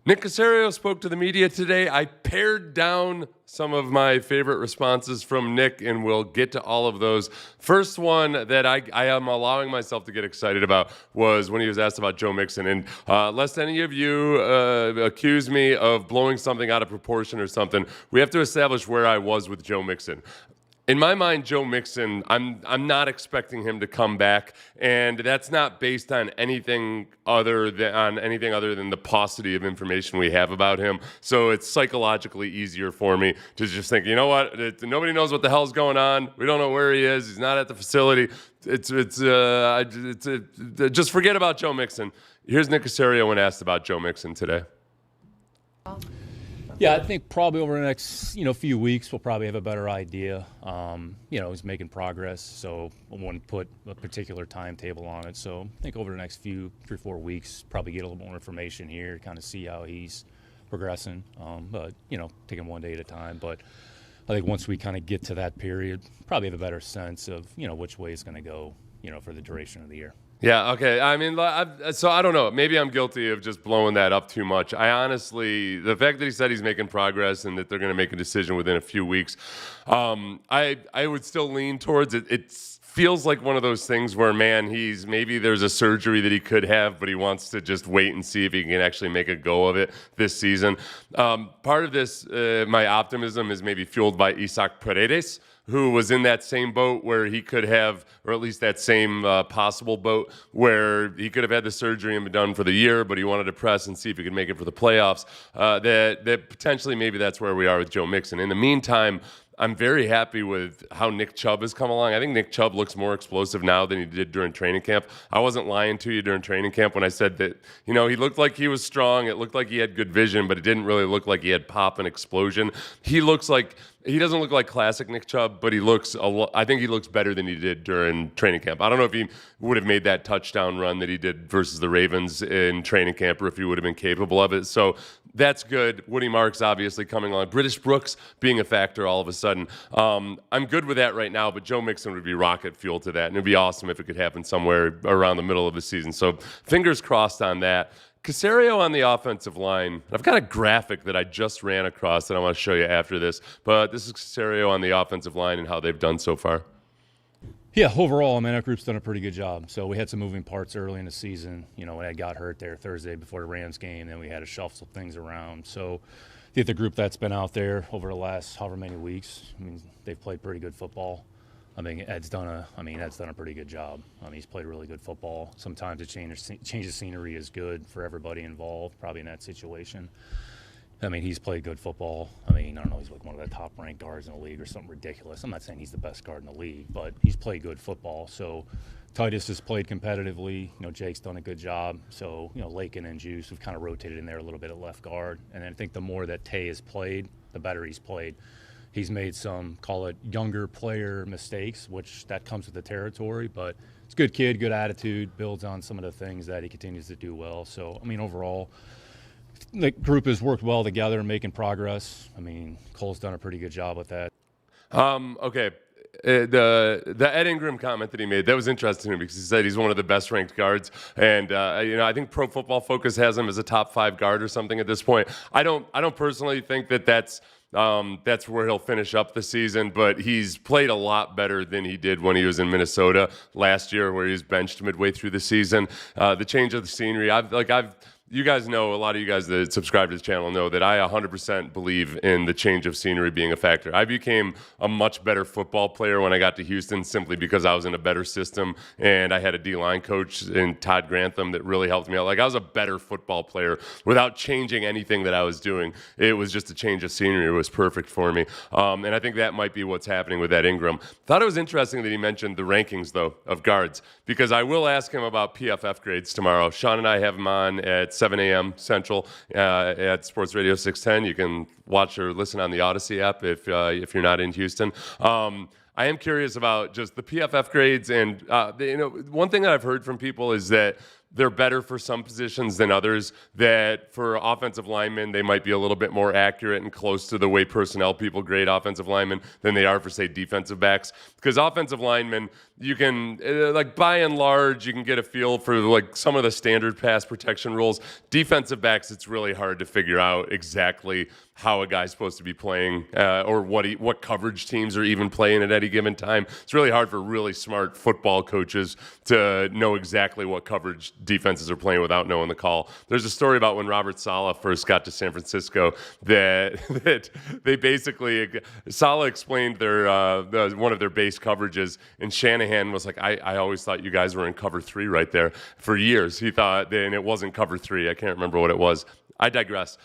Nick Caserio spoke to the media today. I pared down some of my favorite responses from Nick, and we'll get to all of those. First one that I am allowing myself to get excited about was when he was asked about Joe Mixon. And lest any of you accuse me of blowing something out of proportion or something, we have to establish where I was with Joe Mixon. In my mind, Joe Mixon, I'm not expecting him to come back, and that's not based on anything other than the paucity of information we have about him. So it's psychologically easier for me to just think, you know what? Nobody knows what the hell's going on. We don't know where he is. He's not at the facility. Just forget about Joe Mixon. Here's Nick Caserio when asked about Joe Mixon today. Yeah, I think probably over the next few weeks we'll probably have a better idea. He's making progress, so I wouldn't put a particular timetable on it. So I think over the next 3-4 weeks, probably get a little more information here, kind of see how he's progressing. But taking one day at a time. But I think once we kind of get to that period, probably have a better sense of which way it's going to go, for the duration of the year. Yeah, okay. I mean, so I don't know. Maybe I'm guilty of just blowing that up too much. I honestly, the fact that he said he's making progress and that they're going to make a decision within a few weeks, I would still lean towards it. It feels like one of those things where, man, maybe there's a surgery that he could have, but he wants to just wait and see if he can actually make a go of it this season. Part of this, my optimism is maybe fueled by Isaac Paredes, who was in that same boat where he could have, or at least that same possible boat where he could have had the surgery and been done for the year, but he wanted to press and see if he could make it for the playoffs. That potentially maybe that's where we are with Joe Mixon. In the meantime, I'm very happy with how Nick Chubb has come along. I think Nick Chubb looks more explosive now than he did during training camp. I wasn't lying to you during training camp when I said that, he looked like he was strong. It looked like he had good vision, but it didn't really look like he had pop and explosion. He doesn't look like classic Nick Chubb, but I think he looks better than he did during training camp. I don't know if he would have made that touchdown run that he did versus the Ravens in training camp or if he would have been capable of it. So that's good. Woody Marks obviously coming on. British Brooks being a factor all of a sudden. I'm good with that right now, but Joe Mixon would be rocket fuel to that, and it would be awesome if it could happen somewhere around the middle of the season. So fingers crossed on that. Caserio on the offensive line. I've got a graphic that I just ran across that I want to show you after this, but this is Caserio on the offensive line and how they've done so far. Yeah, overall, that group's done a pretty good job. So we had some moving parts early in the season. When I got hurt there Thursday before the Rams game, then we had to shuffle things around. So I think the group that's been out there over the last however many weeks, they've played pretty good football. Ed's done a pretty good job. He's played really good football. Sometimes a change of scenery is good for everybody involved, probably in that situation. He's played good football. I don't know, he's like one of the top-ranked guards in the league or something ridiculous. I'm not saying he's the best guard in the league, but he's played good football. So Titus has played competitively. Jake's done a good job. So, Lakin and Juice have kind of rotated in there a little bit at left guard. And I think the more that Tay has played, the better he's played. He's made some, call it, younger player mistakes, which that comes with the territory. But it's a good kid, good attitude, builds on some of the things that he continues to do well. So, overall, the group has worked well together, making progress. Cole's done a pretty good job with that. Okay. The Ed Ingram comment that he made, that was interesting to me because he said he's one of the best ranked guards. And, I think Pro Football Focus has him as a top 5 guard or something at this point. I don't personally think that's where he'll finish up the season, but he's played a lot better than he did when he was in Minnesota last year, where he was benched midway through the season. The change of the scenery, you guys know, a lot of you guys that subscribe to the channel know that I 100% believe in the change of scenery being a factor. I became a much better football player when I got to Houston simply because I was in a better system and I had a D-line coach in Todd Grantham that really helped me out. I was a better football player without changing anything that I was doing. It was just a change of scenery. It was perfect for me. And I think that might be what's happening with Ed Ingram. Thought it was interesting that he mentioned the rankings, though, of guards, because I will ask him about PFF grades tomorrow. Sean and I have him on at 7 a.m. Central at Sports Radio 610. You can watch or listen on the Odyssey app if you're not in Houston. I am curious about just the PFF grades, and one thing that I've heard from people is that they're better for some positions than others, that for offensive linemen, they might be a little bit more accurate and close to the way personnel people grade offensive linemen than they are for, say, defensive backs. Because offensive linemen, you can, like, by and large, you can get a feel for like some of the standard pass protection rules. Defensive backs, it's really hard to figure out exactly how a guy's supposed to be playing, or what coverage teams are even playing at any given time. It's really hard for really smart football coaches to know exactly what coverage defenses are playing without knowing the call. There's a story about when Robert Saleh first got to San Francisco that they basically, Saleh explained their one of their base coverages, and Shanahan was like, I always thought you guys were in cover 3 right there. For years, he thought, and it wasn't cover 3. I can't remember what it was. I digress.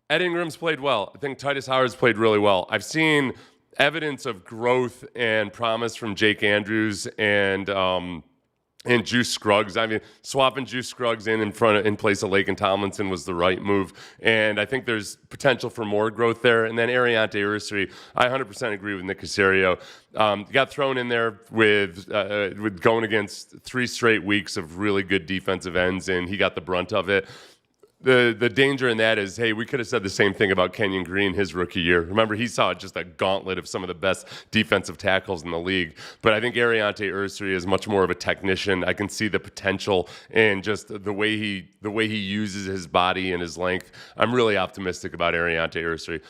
Ed Ingram's played well. I think Titus Howard's played really well. I've seen evidence of growth and promise from Jake Andrews and Juice Scruggs. I mean, swapping Juice Scruggs in place of Laken Tomlinson was the right move, and I think there's potential for more growth there. And then Ariante Ursery, I 100% agree with Nick Caserio. Got thrown in there with going against 3 straight weeks of really good defensive ends, and he got the brunt of it. The danger in that is, hey, we could have said the same thing about Kenyon Green his rookie year. Remember, he saw just a gauntlet of some of the best defensive tackles in the league. But I think Ariante Ursery is much more of a technician. I can see the potential and just the way he uses his body and his length. I'm really optimistic about Ariante Ursery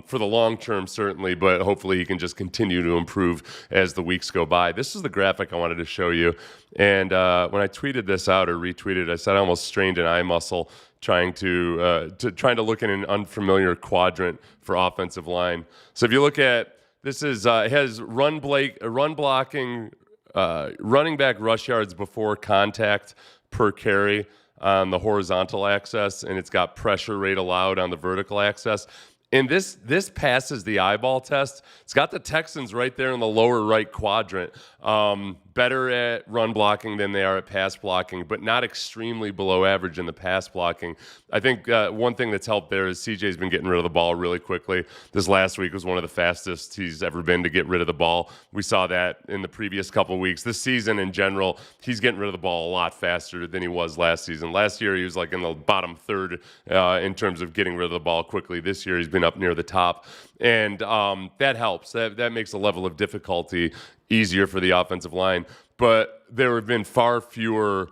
for the long term, certainly, but hopefully he can just continue to improve as the weeks go by. This is the graphic I wanted to show you. And when I tweeted this out or retweeted, I said I almost strained an eye muscle trying to look in an unfamiliar quadrant for offensive line. So if you look at this, it has run blocking, running back rush yards before contact per carry on the horizontal axis, and it's got pressure rate allowed on the vertical axis. And this passes the eyeball test. It's got the Texans right there in the lower right quadrant. Better at run blocking than they are at pass blocking, but not extremely below average in the pass blocking. I think one thing that's helped there is CJ's been getting rid of the ball really quickly. This last week was one of the fastest he's ever been to get rid of the ball. We saw that in the previous couple of weeks. This season in general, he's getting rid of the ball a lot faster than he was last season. Last year, he was like in the bottom third in terms of getting rid of the ball quickly. This year, he's been up near the top. And that helps. That makes the level of difficulty easier for the offensive line. But there have been far fewer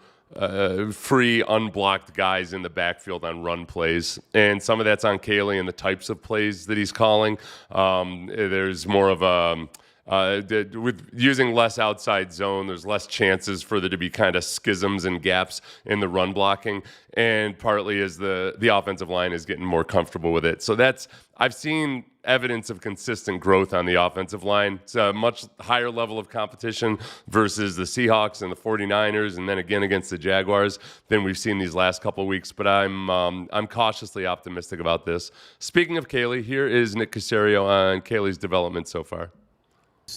free, unblocked guys in the backfield on run plays. And some of that's on Kayle and the types of plays that he's calling. There's more of a... with using less outside zone, there's less chances for there to be kind of schisms and gaps in the run blocking, and partly is the offensive line is getting more comfortable with it. So I've seen evidence of consistent growth on the offensive line. It's a much higher level of competition versus the Seahawks and the 49ers, and then again against the Jaguars than we've seen these last couple of weeks. But I'm cautiously optimistic about this. Speaking of Kayle, here is Nick Caserio on Kayle's development so far.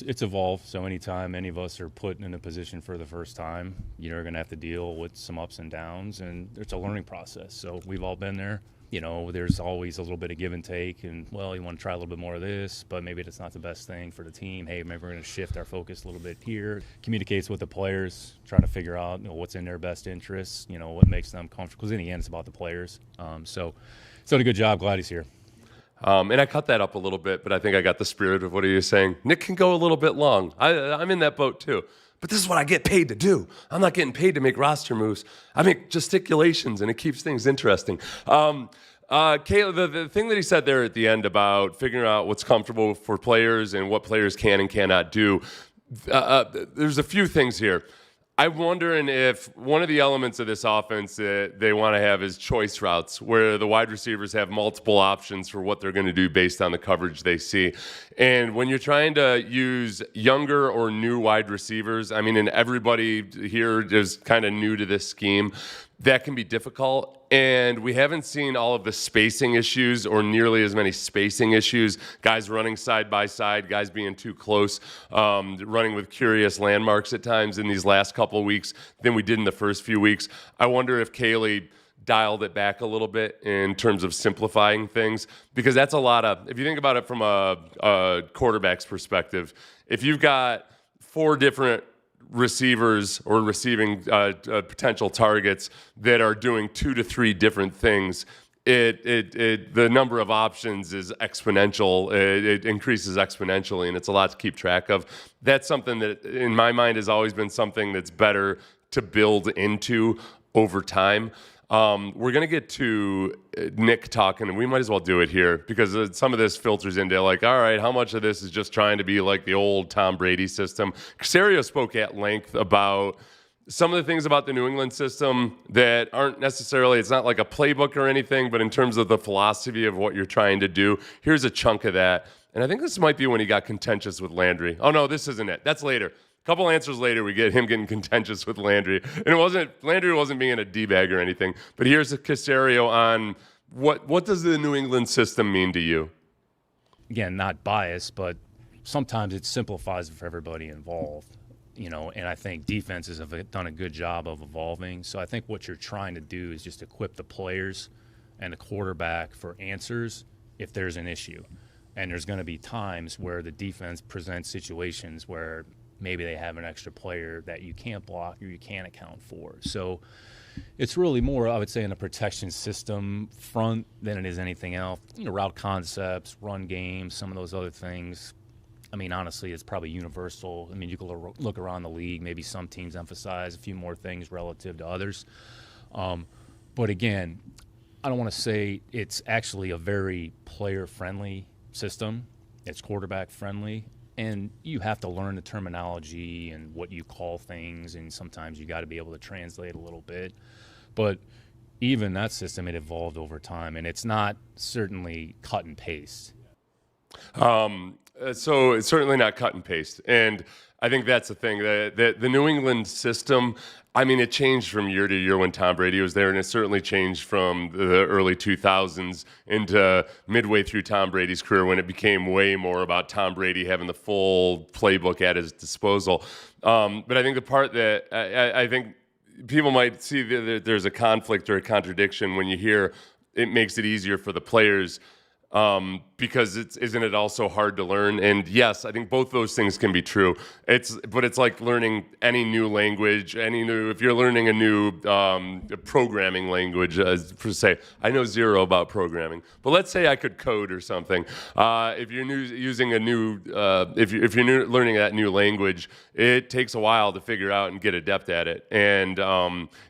It's evolved, so anytime any of us are put in a position for the first time, you're going to have to deal with some ups and downs, and it's a learning process. So we've all been there. You know, there's always a little bit of give and take, and, well, you want to try a little bit more of this, but maybe that's not the best thing for the team. Hey, maybe we're going to shift our focus a little bit here. Communicates with the players, trying to figure out, what's in their best interests, what makes them comfortable, because in the end, it's about the players. So did a good job. Glad he's here. And I cut that up a little bit, but I think I got the spirit of what he was saying. Nick can go a little bit long. I'm in that boat too. But this is what I get paid to do. I'm not getting paid to make roster moves. I make gesticulations, and it keeps things interesting. Kayle, the thing that he said there at the end about figuring out what's comfortable for players and what players can and cannot do, there's a few things here. I'm wondering if one of the elements of this offense that they want to have is choice routes, where the wide receivers have multiple options for what they're going to do based on the coverage they see. And when you're trying to use younger or new wide receivers, and everybody here is kind of new to this scheme, that can be difficult. And we haven't seen all of the spacing issues or nearly as many spacing issues, guys running side by side, guys being too close, running with curious landmarks at times in these last couple of weeks than we did in the first few weeks. I wonder if Kayle dialed it back a little bit in terms of simplifying things, because that's a lot of, if you think about it from a quarterback's perspective, if you've got 4 different receivers or receiving potential targets that are doing 2 to 3 different things, the number of options is exponential. It increases exponentially, and it's a lot to keep track of. That's something that, in my mind, has always been something that's better to build into over time. We're going to get to Nick talking, and we might as well do it here because some of this filters into like, all right, how much of this is just trying to be like the old Tom Brady system? Caserio spoke at length about some of the things about the New England system that aren't necessarily, it's not like a playbook or anything, but in terms of the philosophy of what you're trying to do, here's a chunk of that. And I think this might be when he got contentious with Landry. Oh, no, this isn't it. That's later. A couple answers later, we get him getting contentious with Landry. And Landry wasn't being a D-bag or anything. But here's a Caserio on what does the New England system mean to you? Again, not biased, but sometimes it simplifies for everybody involved. And I think defenses have done a good job of evolving. So I think what you're trying to do is just equip the players and the quarterback for answers if there's an issue. And there's going to be times where the defense presents situations where maybe they have an extra player that you can't block or you can't account for. So it's really more, I would say, in a protection system front than it is anything else. Route concepts, run games, some of those other things. I mean, honestly, it's probably universal. I mean, you can look around the league. Maybe some teams emphasize a few more things relative to others. But again, I don't want to say it's actually a very player-friendly system. It's quarterback-friendly. And you have to learn the terminology and what you call things, and sometimes you got to be able to translate a little bit. But even that system, it evolved over time, and it's not certainly cut and paste. So it's certainly not cut and paste. And I think that's the thing. The New England system, I mean, it changed from year to year when Tom Brady was there, and it certainly changed from the early 2000s into midway through Tom Brady's career when it became way more about Tom Brady having the full playbook at his disposal. But I think the part that I think people might see that there's a conflict or a contradiction when you hear it makes it easier for the players because isn't it also hard to learn? And yes, I think both those things can be true. But it's like learning any new language, if you're learning a new programming language, per se. I know zero about programming, but let's say I could code or something. If you're learning that new language, it takes a while to figure out and get adept at it. And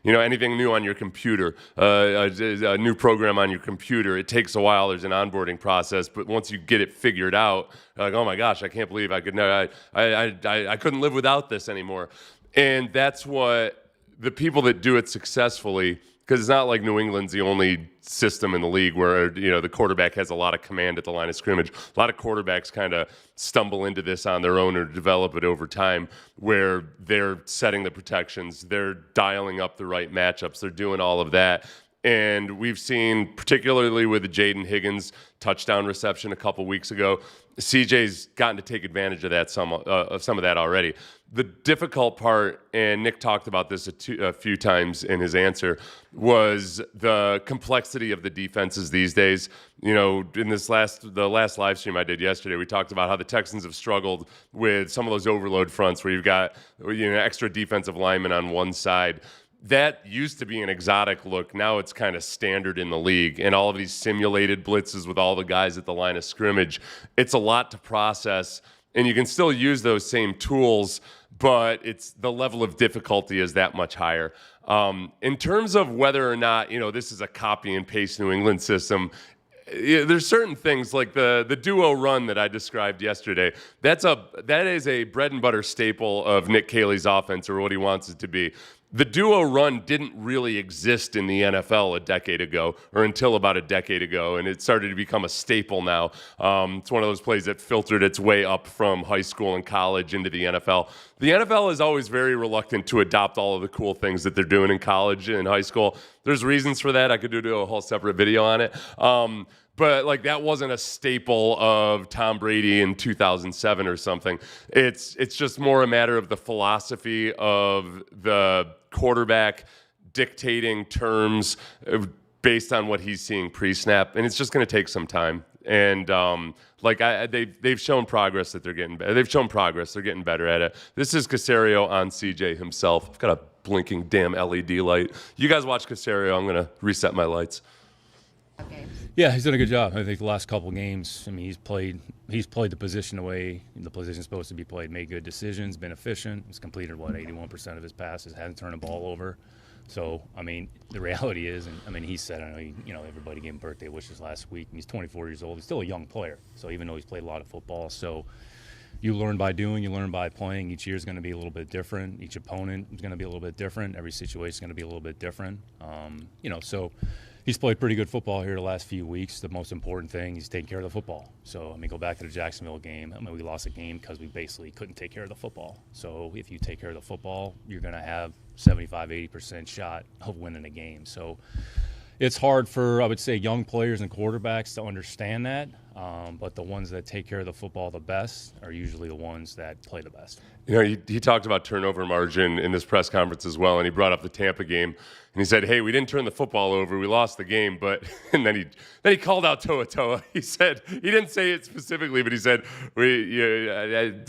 anything new on your computer, a new program on your computer, it takes a while. There's an onboarding process, but once you get it figured out, you're like, oh my gosh, I can't believe I couldn't live without this anymore. And that's what the people that do it successfully, because it's not like New England's the only system in the league where the quarterback has a lot of command at the line of scrimmage. A lot of quarterbacks kind of stumble into this on their own or develop it over time, where they're setting the protections, they're dialing up the right matchups, they're doing all of that. And we've seen, particularly with the Jaden Higgins touchdown reception a couple weeks ago, CJ's gotten to take advantage of that some of that already. The difficult part, and Nick talked about this a few times in his answer, was the complexity of the defenses these days. In the last live stream I did yesterday, we talked about how the Texans have struggled with some of those overload fronts where you've got extra defensive linemen on one side. That used to be an exotic look. Now it's kind of standard in the league. And all of these simulated blitzes with all the guys at the line of scrimmage, it's a lot to process. And you can still use those same tools, but it's the level of difficulty is that much higher. In terms of whether or not, this is a copy and paste New England system, there's certain things like the duo run that I described yesterday. That is a bread and butter staple of Nick Caley's offense, or what he wants it to be. The duo run didn't really exist in the NFL a decade ago, or until about a decade ago, and it started to become a staple now. It's one of those plays that filtered its way up from high school and college into the NFL. The NFL is always very reluctant to adopt all of the cool things that they're doing in college and high schoal. There's reasons for that. I could do a whole separate video on it. But that wasn't a staple of Tom Brady in 2007 or something. It's just more a matter of the philosophy of the quarterback dictating terms based on what he's seeing pre-snap, and it's just going to take some time. And they've shown progress that they're getting better. They've shown progress. They're getting better at it. This is Caserio on CJ himself. I've got a blinking damn LED light. You guys watch Caserio. I'm going to reset my lights. games? Yeah, he's done a good job. I think the last couple games, I mean, he's played the position the way the position's supposed to be played, made good decisions, been efficient. He's completed, 81% of his passes, hasn't turned the ball over. So, I mean, the reality is, and I mean, he said, I know, everybody gave him birthday wishes last week, and he's 24 years old. He's still a young player. So even though he's played a lot of football, so you learn by doing, you learn by playing. Each year is going to be a little bit different. Each opponent is going to be a little bit different. Every situation is going to be a little bit different. So he's played pretty good football here the last few weeks. The most important thing, he's taking care of the football. So, I mean, go back to the Jacksonville game. I mean, we lost a game because we basically couldn't take care of the football. So if you take care of the football, you're going to have 75-80% shot of winning a game. So it's hard for, I would say, young players and quarterbacks to understand that. But the ones that take care of the football the best are usually the ones that play the best. He talked about turnover margin in this press conference as well, and he brought up the Tampa game, and he said, "Hey, we didn't turn the football over, we lost the game." But and then he called out Toa. He said he didn't say it specifically, but he said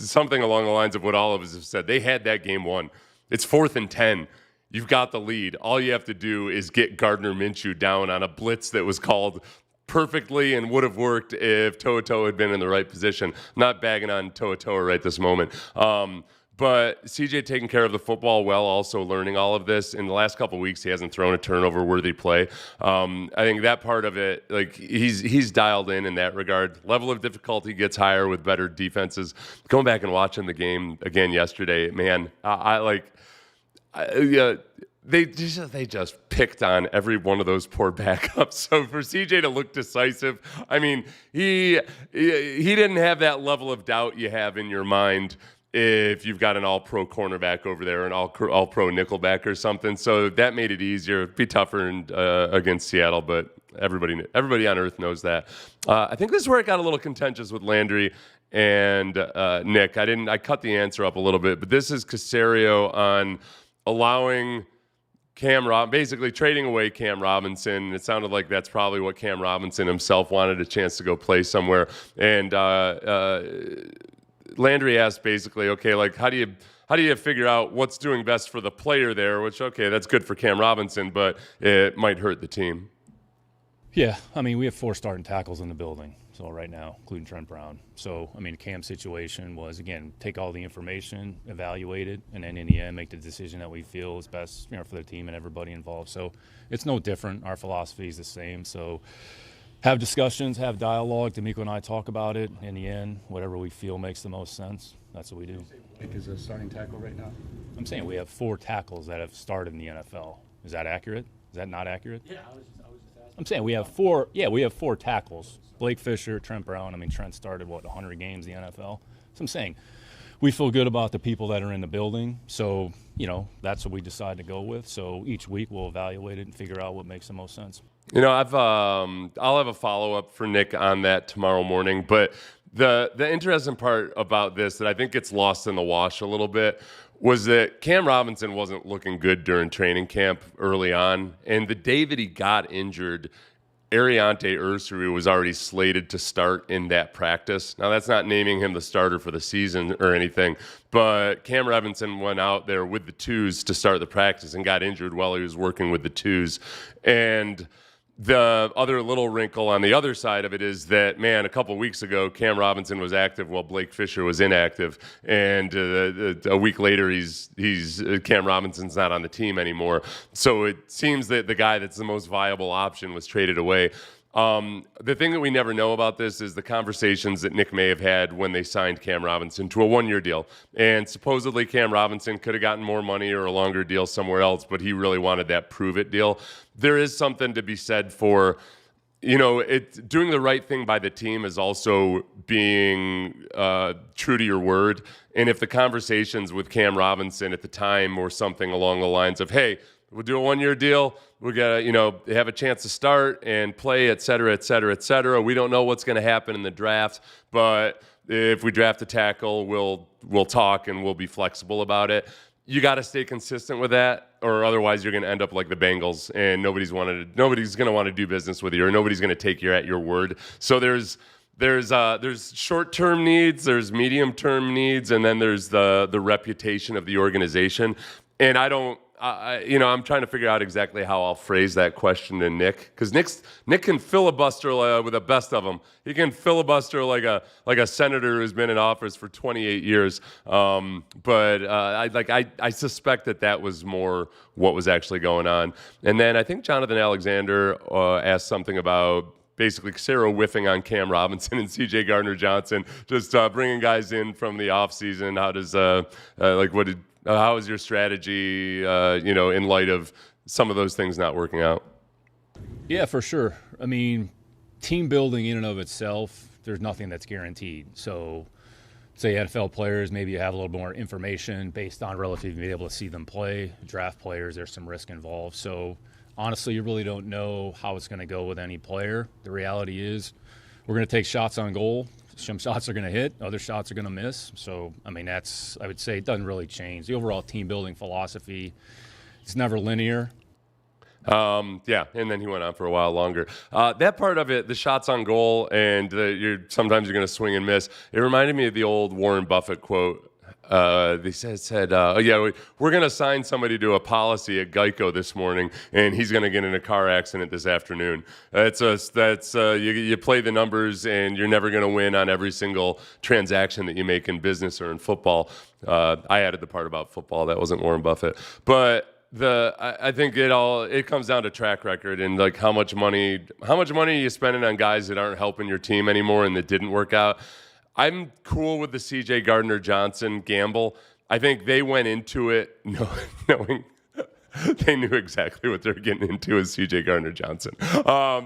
something along the lines of what all of us have said. They had that game won. It's 4th and 10. You've got the lead. All you have to do is get Gardner Minshew down on a blitz that was called perfectly and would have worked if Toa had been in the right position. I'm not bagging on Toa right this moment. But CJ taking care of the football well, also learning all of this. In the last couple of weeks, he hasn't thrown a turnover-worthy play. I think that part of it, like he's dialed in that regard. Level of difficulty gets higher with better defenses. Going back and watching the game again yesterday, man, They just picked on every one of those poor backups. So for CJ to look decisive, I mean, he didn't have that level of doubt you have in your mind if you've got an all-pro cornerback over there, an all-pro nickelback or something. So that made it easier. It'd be tougher against Seattle, but everybody on earth knows that. I think this is where it got a little contentious with Landry and Nick. I cut the answer up a little bit, but this is Caserio on allowing basically trading away Cam Robinson. It sounded like that's probably what Cam Robinson himself wanted, a chance to go play somewhere. And Landry asked basically, okay, like how do you figure out what's doing best for the player there? Which, okay, that's good for Cam Robinson, but it might hurt the team. Yeah, I mean, we have 4 starting tackles in the building. So right now, including Trent Brown. So, I mean, Cam's situation was, again, take all the information, evaluate it, and then in the end make the decision that we feel is best, for the team and everybody involved. So it's no different. Our philosophy is the same. So have discussions, have dialogue. D'Amico and I talk about it. In the end, whatever we feel makes the most sense, that's what we do. Nick is a starting tackle right now. I'm saying we have 4 tackles that have started in the NFL. Is that accurate? Is that not accurate? Yeah, I was just asking. I'm saying we have 4. Yeah, we have 4 tackles. Blake Fisher, Trent Brown. I mean, Trent started, 100 games in the NFL? So I'm saying we feel good about the people that are in the building. So, that's what we decide to go with. So each week we'll evaluate it and figure out what makes the most sense. I'll have a follow-up for Nick on that tomorrow morning. But the interesting part about this that I think gets lost in the wash a little bit was that Cam Robinson wasn't looking good during training camp early on. And the day that he got injured, Ariante Ursary was already slated to start in that practice. Now, that's not naming him the starter for the season or anything, but Cam Robinson went out there with the twos to start the practice and got injured while he was working with the twos. And the other little wrinkle on the other side of it is that, man, a couple weeks ago, Cam Robinson was active while Blake Fisher was inactive. And a week later, Cam Robinson's not on the team anymore. So it seems that the guy that's the most viable option was traded away. The thing that we never know about this is the conversations that Nick may have had when they signed Cam Robinson to a 1-year deal. And supposedly Cam Robinson could have gotten more money or a longer deal somewhere else, but he really wanted that prove-it deal. There is something to be said for, doing the right thing by the team is also being true to your word. And if the conversations with Cam Robinson at the time were something along the lines of, hey, we'll do a 1-year deal. We're going to, have a chance to start and play, et cetera, et cetera, et cetera. We don't know what's going to happen in the draft, but if we draft a tackle, we'll talk and we'll be flexible about it. You got to stay consistent with that, or otherwise you're going to end up like the Bengals, and nobody's going to want to do business with you, or nobody's going to take you at your word. So there's short-term needs, there's medium-term needs, and then there's the reputation of the organization. And I don't, I'm trying to figure out exactly how I'll phrase that question to Nick, because Nick can filibuster with the best of them. He can filibuster like a senator who's been in office for 28 years. I suspect that was more what was actually going on. And then I think Jonathan Alexander asked something about basically Caserio whiffing on Cam Robinson and C.J. Gardner-Johnson, just bringing guys in from the offseason. How does how is your strategy, in light of some of those things not working out? Yeah, for sure. I mean, team building in and of itself, there's nothing that's guaranteed. So, say NFL players, maybe you have a little more information based on relative being able to see them play. Draft players, there's some risk involved. So, honestly, you really don't know how it's going to go with any player. The reality is we're going to take shots on goal. Some shots are going to hit, other shots are going to miss. So, I mean, I would say it doesn't really change. The overall team building philosophy, it's never linear. And then he went on for a while longer. That part of it, the shots on goal, and sometimes you're going to swing and miss. It reminded me of the old Warren Buffett quote. They said, we're going to sign somebody to a policy at Geico this morning, and he's going to get in a car accident this afternoon. You play the numbers, and you're never going to win on every single transaction that you make in business or in football. I added the part about football. That wasn't Warren Buffett. But I think it comes down to track record and like how much money are you spending on guys that aren't helping your team anymore and that didn't work out. I'm cool with the C.J. Gardner-Johnson gamble. I think they went into it knowing they knew exactly what they're getting into with C.J. Gardner-Johnson.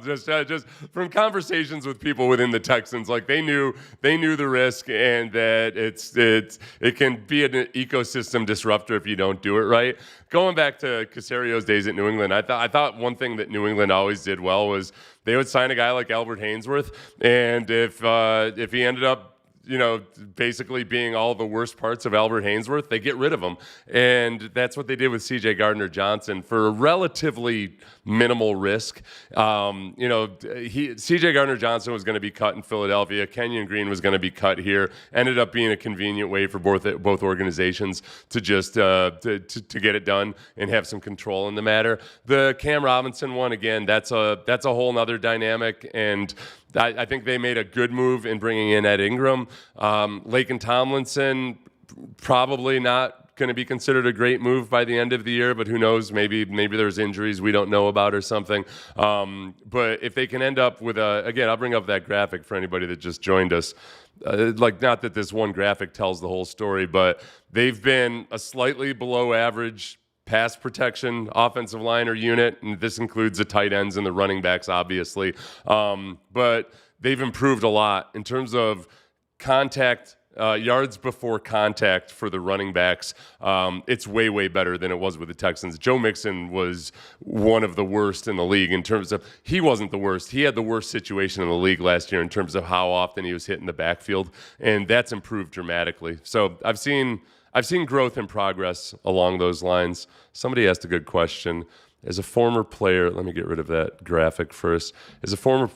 Just from conversations with people within the Texans, like they knew the risk and that it can be an ecosystem disruptor if you don't do it right. Going back to Caserio's days at New England, I thought one thing that New England always did well was they would sign a guy like Albert Haynesworth, and if he ended up basically being all the worst parts of Albert Haynesworth, they get rid of him. And that's what they did with C.J. Gardner-Johnson for a relatively minimal risk. C.J. Gardner-Johnson was going to be cut in Philadelphia. Kenyon Green was going to be cut here. Ended up being a convenient way for both organizations to just to get it done and have some control in the matter. The Cam Robinson one, again, that's a whole nother dynamic, and I think they made a good move in bringing in Ed Ingram. Laken Tomlinson, probably not going to be considered a great move by the end of the year, but who knows? Maybe there's injuries we don't know about or something. But if they can end up with again, I'll bring up that graphic for anybody that just joined us. Not that this one graphic tells the whole story, but they've been a slightly below average pass protection offensive line or unit, and this includes the tight ends and the running backs, obviously. But they've improved a lot in terms of contact, yards before contact for the running backs. It's way, way better than it was with the Texans. Joe Mixon was one of the worst in the league in terms of, he wasn't the worst. He had the worst situation in the league last year in terms of how often he was hit in the backfield, and that's improved dramatically. So I've seen growth and progress along those lines. Somebody asked a good question. As a former player, let me get rid of that graphic first. As a former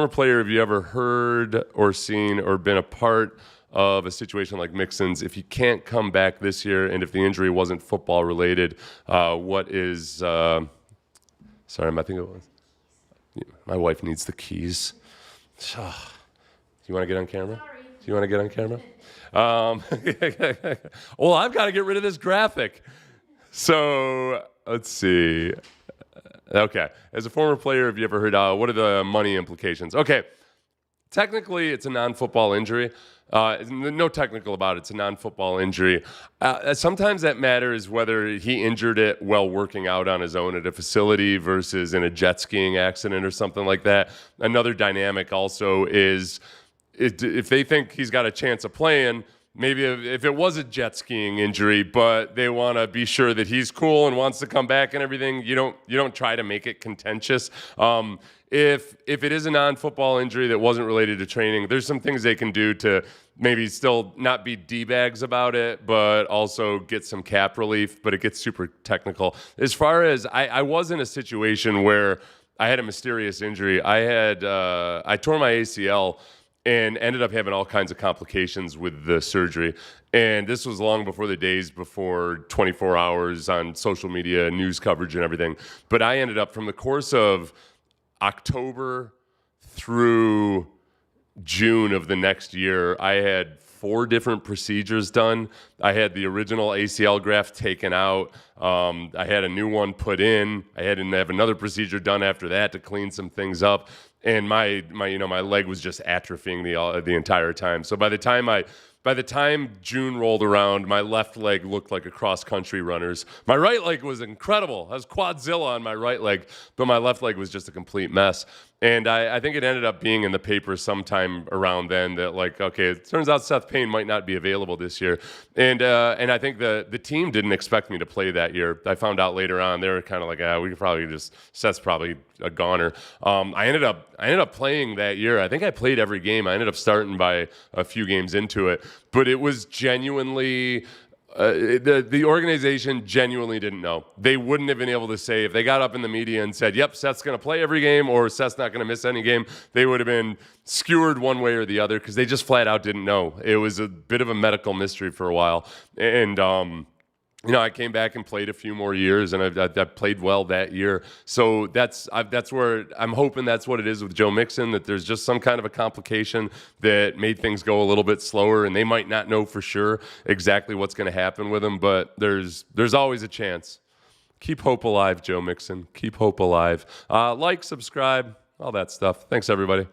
player, have you ever heard or seen or been a part of a situation like Mixon's? If you can't come back this year and if the injury wasn't football related, what is... sorry, I think it was... My wife needs the keys. Do you want to get on camera? Sorry. Do you want to get on camera? Well, I've got to get rid of this graphic. So let's see. Okay. As a former player, have you ever heard, what are the money implications? Okay. Technically, it's a non-football injury. No technical about it. It's a non-football injury. Sometimes that matters whether he injured it while working out on his own at a facility versus in a jet skiing accident or something like that. Another dynamic also is if they think he's got a chance of playing, maybe if it was a jet skiing injury, but they want to be sure that he's cool and wants to come back and everything, you don't try to make it contentious. If it is a non-football injury that wasn't related to training, there's some things they can do to maybe still not be D-bags about it, but also get some cap relief, but it gets super technical. As far as I was in a situation where I had a mysterious injury. I tore my ACL. and ended up having all kinds of complications with the surgery. And this was long before the days before 24 hours on social media, news coverage and everything. But I ended up, from the course of October through June of the next year, I had 4 different procedures done. I had the original ACL graft taken out. I had a new one put in. I had to have another procedure done after that to clean some things up. And my leg was just atrophying the entire time. So by the time June rolled around, my left leg looked like a cross-country runner's. My right leg was incredible. I was quadzilla on my right leg, but my left leg was just a complete mess. And I think it ended up being in the paper sometime around then that, like, okay, it turns out Seth Payne might not be available this year. And I think the team didn't expect me to play that year. I found out later on. They were kind of like, we could probably just, Seth's probably a goner. I ended up playing that year. I think I played every game. I ended up starting by a few games into it. But it was genuinely... the organization genuinely didn't know. They wouldn't have been able to say, if they got up in the media and said, yep, Seth's going to play every game or Seth's not going to miss any game, they would have been skewered one way or the other because they just flat out didn't know. It was a bit of a medical mystery for a while. And, I came back and played a few more years, and I played well that year. So that's where I'm hoping that's what it is with Joe Mixon, that there's just some kind of a complication that made things go a little bit slower, and they might not know for sure exactly what's going to happen with him, but there's always a chance. Keep hope alive, Joe Mixon. Keep hope alive. Like, subscribe, all that stuff. Thanks, everybody.